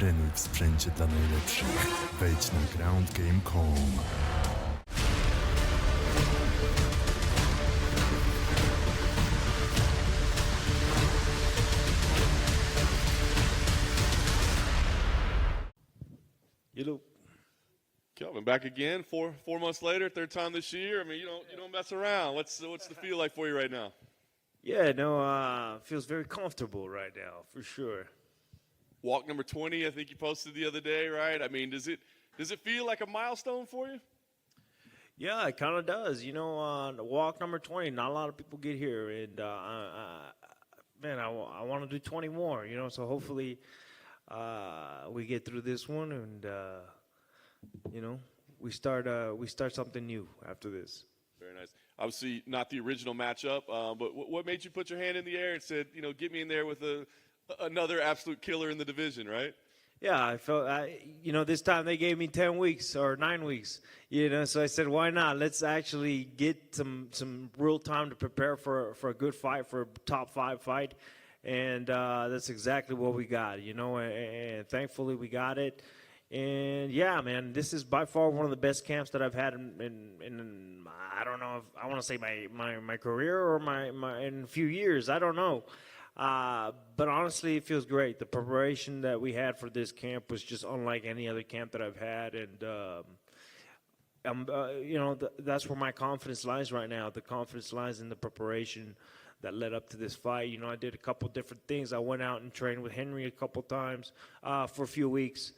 Trenuj w sprzęcie dla najlepszych. Wejdź na groundgame.com. Kelvin, back again, four months later, third time this year. I mean, you don't mess around. What's the feel like for you right now? Yeah, no, feels very comfortable right now, for sure. Walk number 20, I think you posted the other day, right? I mean, does it feel like a milestone for you? Yeah, it kind of does. You know, walk number 20, not a lot of people get here. And, man, I want to do 20 more, you know, so hopefully we get through this one and, you know, we start something new after this. Very nice. Obviously, not the original matchup, but what made you put your hand in the air and said, you know, get me in there with another absolute killer in the division, right? Yeah, I felt, you know, this time they gave me 10 weeks or 9 weeks, you know, so I said, why not? Let's actually get some real time to prepare for a good fight, for a top 5 fight, and that's exactly what we got, you know, and thankfully we got it. And yeah, man, this is by far one of the best camps that I've had in I don't know if I want to say my career or my in a few years. I don't know. But honestly, it feels great. The preparation that we had for this camp was just unlike any other camp that I've had. And, you know, that's where my confidence lies right now. The confidence lies in the preparation that led up to this fight. You know, I did a couple different things. I went out and trained with Henry a couple times for a few weeks.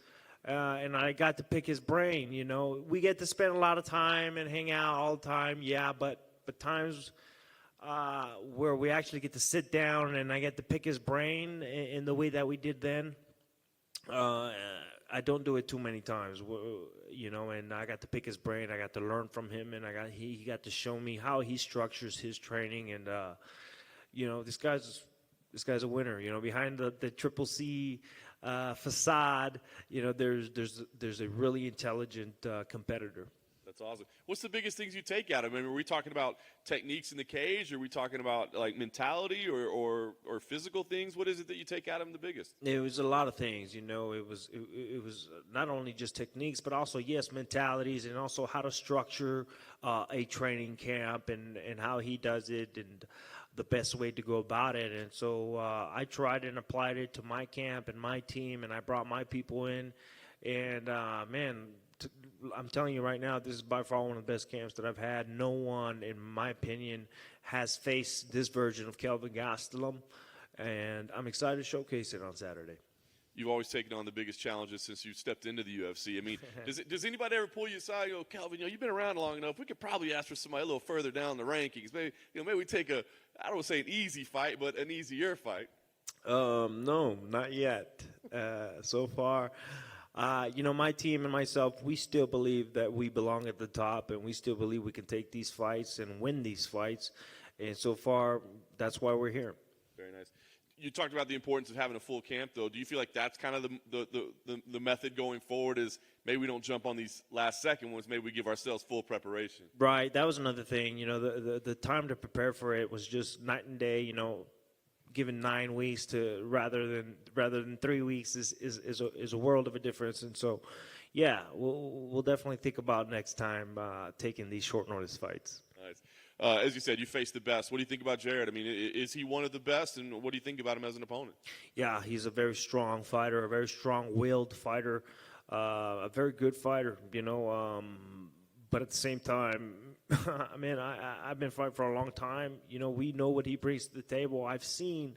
And I got to pick his brain, you know. We get to spend a lot of time and hang out all the time, yeah, but times where we actually get to sit down and I get to pick his brain in the way that we did then, I don't do it too many times, you know, and I got to pick his brain. I got to learn from him, and he got to show me how he structures his training, and, you know, this guy's a winner, you know. Behind the Triple C facade, you know, there's a really intelligent competitor. That's awesome. What's the biggest things you take out of him? I mean, are we talking about techniques in the cage? Or are we talking about like mentality or physical things? What is it that you take out of him the biggest? It was a lot of things, you know. It was not only just techniques, but also, yes, mentalities, and also how to structure a training camp and how he does it and the best way to go about it. And so I tried and applied it to my camp and my team, and I brought my people in. And, man, I'm telling you right now, this is by far one of the best camps that I've had. No one, in my opinion, has faced this version of Kelvin Gastelum, and I'm excited to showcase it on Saturday. You've always taken on the biggest challenges since you stepped into the UFC. I mean, does anybody ever pull you aside and go, Kelvin, you know, you've been around long enough. We could probably ask for somebody a little further down the rankings. Maybe we take I don't want to say an easy fight, but an easier fight. No, not yet. So far, you know, my team and myself, we still believe that we belong at the top, and we still believe we can take these fights and win these fights. And so far, that's why we're here. Very nice. You talked about the importance of having a full camp, though. Do you feel like that's kind of the method going forward, is maybe we don't jump on these last second ones, maybe we give ourselves full preparation? Right. That was another thing. You know, the time to prepare for it was just night and day. You know, given 9 weeks to rather than 3 weeks is a world of a difference. And so, yeah, we'll definitely think about next time taking these short notice fights. Nice. As you said, you faced the best. What do you think about Jared? I mean, is he one of the best, and what do you think about him as an opponent? Yeah, he's a very strong fighter, a very strong-willed fighter, a very good fighter, you know. But at the same time, I mean, I've been fighting for a long time. You know, we know what he brings to the table. I've seen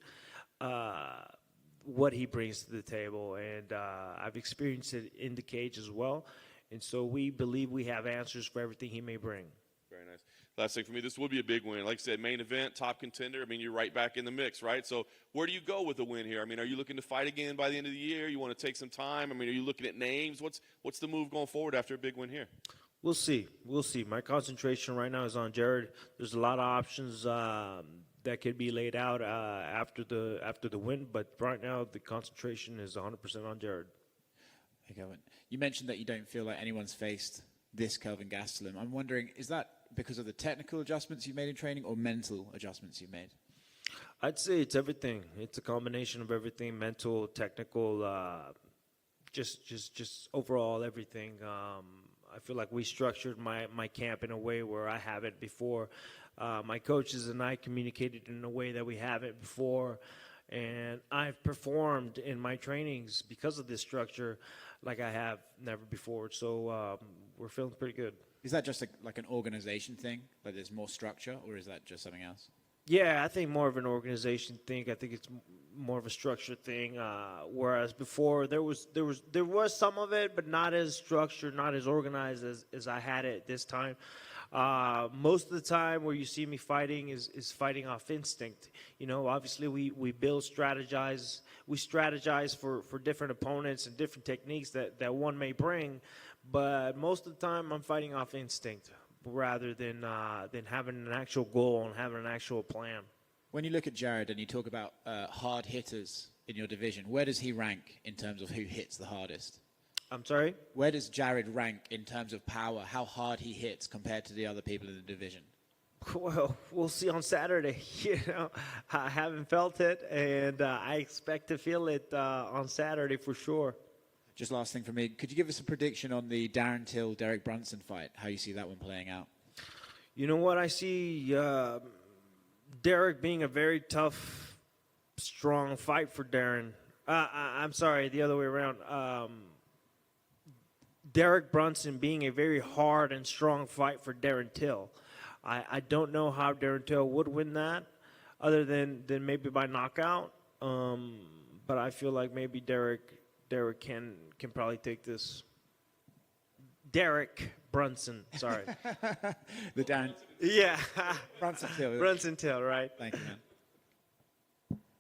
what he brings to the table, and I've experienced it in the cage as well. And so we believe we have answers for everything he may bring. Very nice. Last thing for me, this will be a big win. Like I said, main event, top contender. I mean, you're right back in the mix, right? So where do you go with a win here? I mean, are you looking to fight again by the end of the year? You want to take some time? I mean, are you looking at names? What's the move going forward after a big win here? We'll see. We'll see. My concentration right now is on Jared. There's a lot of options that could be laid out after the win, but right now the concentration is 100% on Jared. Hey, Kelvin. You mentioned that you don't feel like anyone's faced this Kelvin Gastelum. I'm wondering, is that because of the technical adjustments you've made in training or mental adjustments you've made? I'd say it's everything. It's a combination of everything: mental, technical, just overall everything. I feel like we structured my camp in a way where I haven't before. My coaches and I communicated in a way that we haven't before, and I've performed in my trainings because of this structure like I have never before. So we're feeling pretty good. Is that just like an organization thing, like there's more structure, or is that just something else? Yeah, I think more of an organization thing. I think it's more of a structure thing. Whereas before there was some of it, but not as structured, not as organized as I had it this time. Most of the time where you see me fighting is fighting off instinct. You know, obviously we strategize for different opponents and different techniques that one may bring, but most of the time I'm fighting off instinct rather than having an actual goal and having an actual plan. When you look at Jared and you talk about hard hitters in your division, where does he rank in terms of who hits the hardest? I'm sorry? Where does Jared rank in terms of power, how hard he hits compared to the other people in the division? Well, we'll see on Saturday. You know, I haven't felt it, and I expect to feel it on Saturday for sure. Just last thing for me, could you give us a prediction on the Darren Till, Derek Brunson fight, how you see that one playing out? You know what? I see Derek being a very tough, strong fight for Darren. I'm sorry, the other way around. Derek Brunson being a very hard and strong fight for Darren Till. I don't know how Darren Till would win that, other than maybe by knockout. But I feel like maybe Derek can probably take this. Derek Brunson, sorry. The Darren Yeah. Brunson Till. Brunson Till, right? Thank you, man.